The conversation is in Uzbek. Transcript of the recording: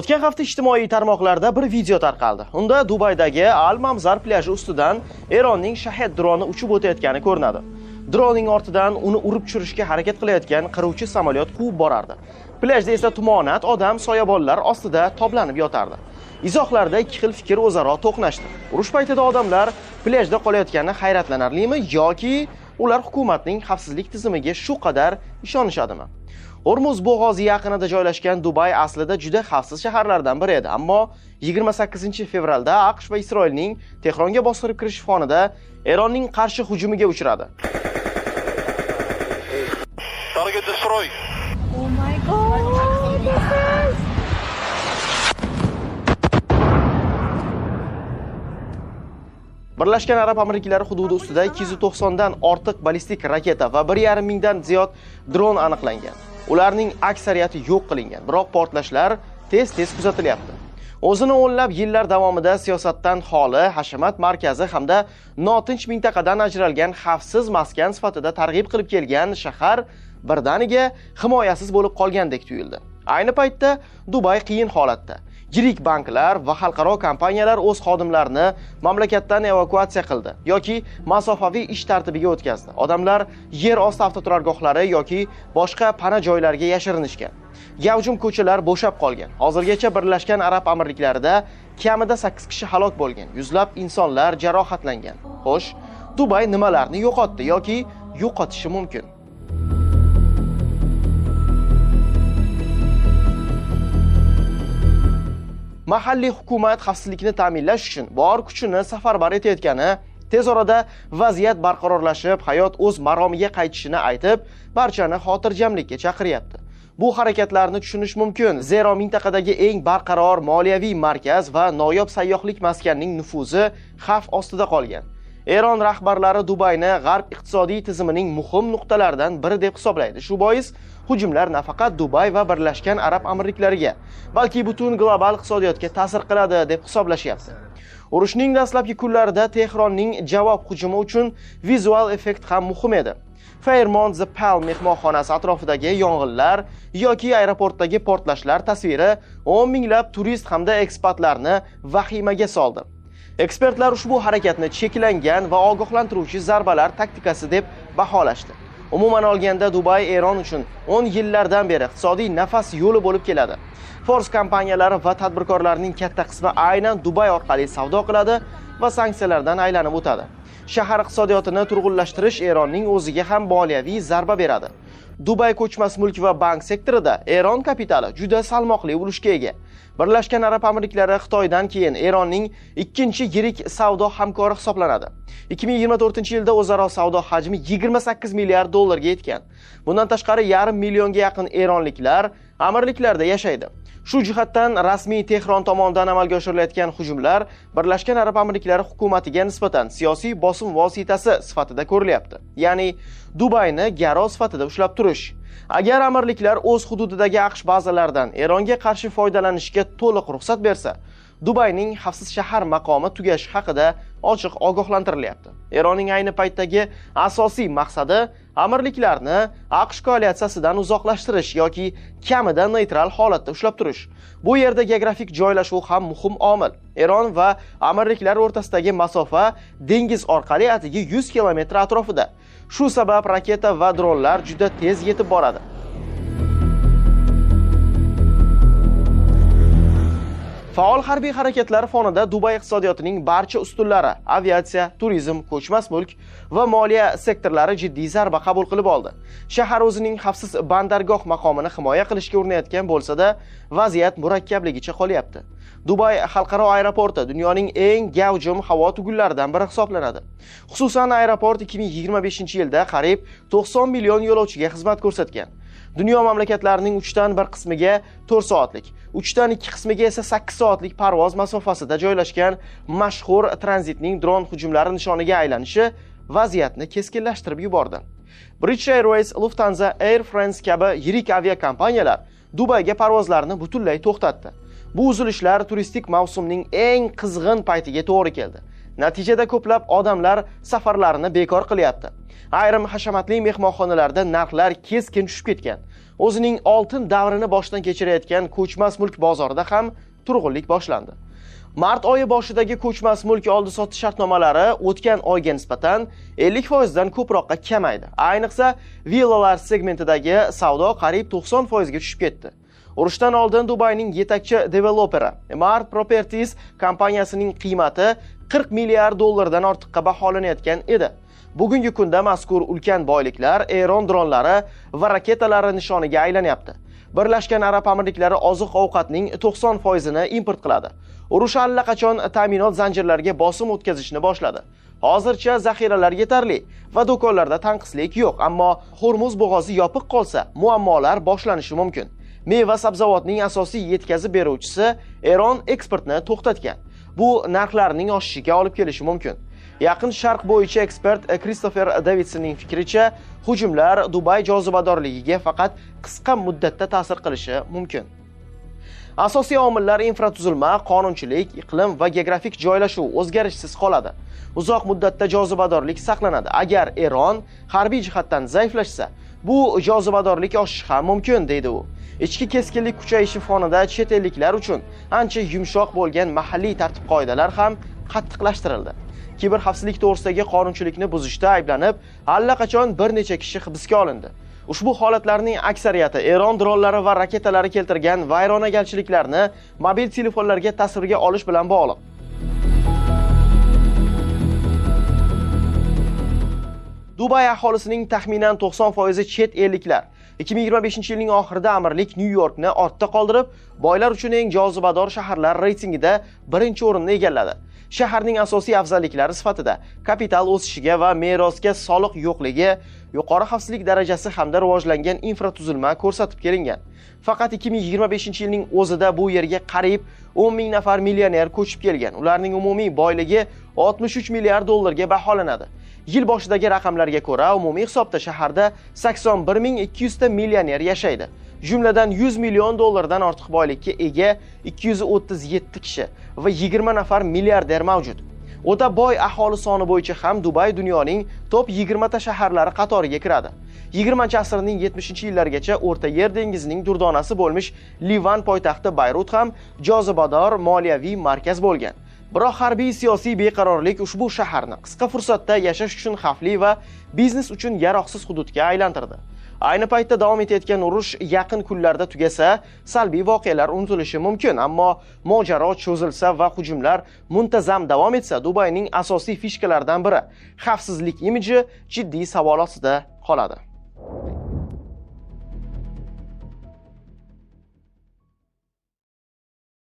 O'tgan hafta ijtimoiy tarmoqlarda bir video tarqaldi. Unda Dubaydagi Al-Mamzar plaji ustidan Eronning Shahed droni uchib o'tayotgani ko'rinadi. Dronning ortidan uni urib tushirishga harakat qilayotgan qiruvchi samolyot quvib borardi. Plajda esa tumonat odam soyabonlar ostida toblanib yotardi. Izohlarda ikki xil fikr o'zaro to'qnashdi. Urush paytida odamlar plajda qolayotgani hayratlanarlimi yoki ular hukumatning xavfsizlik tizimiga shu qadar ishonishadimi? Hormuz bo'g'ozi yaqinida joylashgan Dubay aslida juda xavfsiz shaharlardan biri edi, ammo 28-fevralda AQSh va Isroilning Tehronga bostirib kirish fonida Eronning qarshi hujumiga uchradi. Target destroy. Oh my god. Birlashgan Arab Amirliklari hududi ustida 290 dan ortiq ballistik raketa va 1,5 mingdan ziyod dron aniqlangan. Ularning aksariyati yo'q qilingan, biroq portlashlar tez-tez kuzatilyapti. O'zini o'nlab yillar davomida siyosatdan xoli, hashamat markazi hamda notinch mintaqadan ajralgan xavfsiz maskan sifatida targ'ib qilib kelgan shahar birdaniga himoyasiz bo'lib qolgandek tuyuldi. Ayni paytda Dubay qiyin holatda. Yirik banklar va xalqaro kompaniyalar o'z xodimlarini mamlakatdan evakuatsiya qildi yoki masofaviy ish tartibiga o'tkazdi. Odamlar yer osti avtoturargohlari yoki boshqa pana joylarga yashirinishgan. Gavjum ko'chalar bo'shab qolgan. Hozirgacha Birlashgan Arab Amirliklarida kamida 8 kishi halok bo'lgan, yuzlab insonlar jarohatlangan. Xo'sh, Dubay nimalarni yo'qotdi yoki yo'qotishi mumkin? Mahalliy hukumat xavfsizlikni ta'minlash uchun bor kuchini safarbar etayotgani, tez orada vaziyat barqarorlashib, hayot o'z maromiga qaytishini aytib, barchani xotirjamlikka chaqiryapti. Bu harakatlarni tushunish mumkin, zero mintaqadagi eng barqaror moliyaviy markaz va noyob sayyohlik maskanining nufuzi xavf ostida qolgan. Eron rahbarlari Dubayni g'arb iqtisodiy tizimining muhim nuqtalaridan biri deb hisoblaydi. Shu bois hujumlar nafaqat Dubay va Birlashgan Arab Amirliklariga, balki butun global iqtisodiyotga ta'sir qiladi deb hisoblashyapti. Urushning dastlabki kunlarida Tehronning javob hujumi uchun vizual effekt ham muhim edi. Fairmont The Palm mehmonxonasi atrofidagi yong'inlar yoki aeroportdagi portlashlar tasviri 10 minglab turist hamda ekspatlarni vahimaga soldi. Ekspertlar ushbu harakatni cheklangan va ogohlantiruvchi zarbalar taktikasi deb baholashdi. Umuman olganda Dubay Eron uchun 10 yillardan beri iqtisodiy nafas yo'li bo'lib keladi. Fors kompaniyalari va tadbirkorlarning katta qismi aynan Dubay orqali savdo qiladi va sanksiyalardan aylanib o'tadi. Shahar iqtisodiyotini turg'unlashtirish Eronning o'ziga ham moliyaviy zarba beradi. Dubay ko'chmas mulk va bank sektorida Eron kapitali juda salmoqli ulushga ega. Birlashgan Arab Amirliklari Xitoydan keyin Eronning ikkinchi yirik savdo hamkori hisoblanadi. 2024-yilda o'zaro savdo hajmi 28 milliard dollarga yetgan. Bundan tashqari 5,5 millionga yaqin eronliklar amirliklarda yashaydi. Shu jihatdan rasmiy Tehron tomonidan amalga oshirilayotgan hujumlar Birlashgan Arab Amirliklari hukumatiga nisbatan siyosiy bosim vositasi sifatida ko'rilyapti. Ya'ni Dubayni garov sifatida ushlab turish. Agar amirliklar o'z hududidagi AQSh bazalaridan Eronga qarshi foydalanishga to'liq ruxsat bersa, Dubayning xavfsiz shahar maqomi tugashi haqida ochiq ogohlantirilyapti. Eronning ayni paytdagi asosiy maqsadi amirliklarni AQSh koalitsiyasidan uzoqlashtirish yoki kamida neytral holatda ushlab turish. Bu yerda geografik joylashuv ham muhim omil. Eron va amirliklar o'rtasidagi masofa dengiz orqali atigi 100 kilometr atrofida. Shu sabab raketa va dronlar juda tez yetib boradi. Faol harbiy harakatlar fonida Dubay iqtisodiyotining barcha ustunlari, aviatsiya, turizm, ko'chmas mulk va moliya sektorlari jiddiy zarba qabul qilib oldi. Shahar o'zining xavfsiz bandargoh maqomini himoya qilishga urinayotgan bo'lsa-da, vaziyat murakkabligicha qolyapti. Dubay xalqaro aeroporti dunyoning eng gavjum havo tugunlaridan biri hisoblanadi. Xususan, aeroport 2025-yilda qariyb 90 million yo'lovchiga xizmat ko'rsatgan. Dunyo mamlakatlarining 3 dan 1 qismiga 4 soatlik, 3 dan 2 qismiga esa 8 soatlik parvoz masofasida joylashgan mashhur tranzitning dron hujumlari nishoniga aylanishi vaziyatni keskinlashtirib yubordi. British Airways, Lufthansa, Air France kabi yirik aviakompaniyalar Dubayga parvozlarni butunlay to'xtatdi. Bu uzilishlar turistik mavsumning eng qizg'in paytiga to'g'ri keldi. Natijada ko'plab odamlar safarlarini bekor qilyapti. Ayrim hashamatli mehmonxonalarda narxlar keskin tushib ketgan. O'zining oltin davrini boshdan kechirayotgan ko'chmas mulk bozorida ham turg'unlik boshlandi. Mart oyi boshidagi ko'chmas mulk oldi-sotdi shartnomalari o'tgan oyga nisbatan 50% dan ko'proqqa kamaydi. Ayniqsa, villalar segmentidagi savdo qariyb 90% ga tushib ketdi. Urushdan oldin Dubayning yetakchi developeri Emaar Properties kompaniyasining qiymati 40 milliard dollardan ortiqqa baholanayotgan edi. Bugungi kunda mazkur ulkan boyliklar Eron dronlari va raketalari nishoniga aylanyapti. Birlashgan Arab Amirliklari oziq-ovqatning 90% ni import qiladi. Urush allaqachon ta'minot zanjirlariga bosim o'tkazishni boshladi. Hozircha zaxiralar yetarli va do'konlarda tanqislik yo'q, ammo Hormuz bo'g'ozi yopiq qolsa, muammolar boshlanishi mumkin. Meva sabzavotning asosiy yetkazib beruvchisi Eron eksportni to'xtatgan. Bu narxlarning oshishiga olib kelishi mumkin. Yaqin Sharq bo'yicha ekspert Christopher Davidsonning fikricha, hujumlar Dubay jozibadorligiga faqat qisqa muddatda ta'sir qilishi mumkin. Asosiy omillar infratuzilma, qonunchilik, iqlim va geografik joylashuv o'zgarishsiz qoladi. Uzoq muddatda jozibadorlik saqlanadi. Agar Eron harbiy jihatdan zaiflashsa, bu jozibadorlik oshishi ham mumkin, deydi u. Ichki keskinlik kuchayishi fonida chet elliklar uchun ancha yumshoq bo'lgan mahalliy tartib-qoidalar ham qattiqlashtirildi. Kiberxavfsizlik to'g'risidagi qonunchilikni buzishda ayblanib, allaqachon bir necha kishi hibsga olindi. Ushbu holatlarning aksariyati Eron dronlari va raketalari keltirgan vayronagarchiliklarni mobil telefonlarga tasvirga olish bilan bog'liq. Dubay aholisining taxminan 90% chet elliklar. 2025-yilning oxirida amirlik New Yorkni ortda qoldirib, boylar uchun eng jozibador shaharlar reytingida birinchi o'rinni egalladi. Shaharning asosiy afzalliklari sifatida kapital o'sishiga va merosga soliq yo'qligi, yuqori xavfsizlik darajasi hamda rivojlangan infratuzilma ko'rsatib kelingan. Faqat 2025-yilning o'zida bu yerga qariyb 10 ming nafar millioner ko'chib kelgan. Ularning umumiy boyligi 63 milliard dollarga baholanadi. Yil boshidagi raqamlarga ko'ra, umumiy hisobda shaharda 81.200 ta millioner yashaydi. Jumladan 100 million dollardan ortiq boylikka ega 237 kishi va 20 nafar milliarder mavjud. O'ta boy aholi soni bo'yicha ham Dubay dunyoning top 20 ta shaharlari qatoriga kiradi. 20-asrning 70-yillargacha O'rta Yer dengizining durdonasi bo'lmish Livan poytaxti Bayrut ham jozibador moliyaviy markaz bo'lgan. Biroq harbiy siyosiy beqarorlik ushbu shaharni qisqa fursatda yashash uchun xavfli va biznes uchun yaroqsiz hududga aylantirdi. Ayni paytda davom etayotgan urush yaqin kunlarda tugasa, salbiy voqealar unutilishi mumkin, ammo mojaro cho'zilsa va hujumlar muntazam davom etsa, Dubayning asosiy fishkalaridan biri xavfsizlik imiji jiddiy savol ostida qoladi.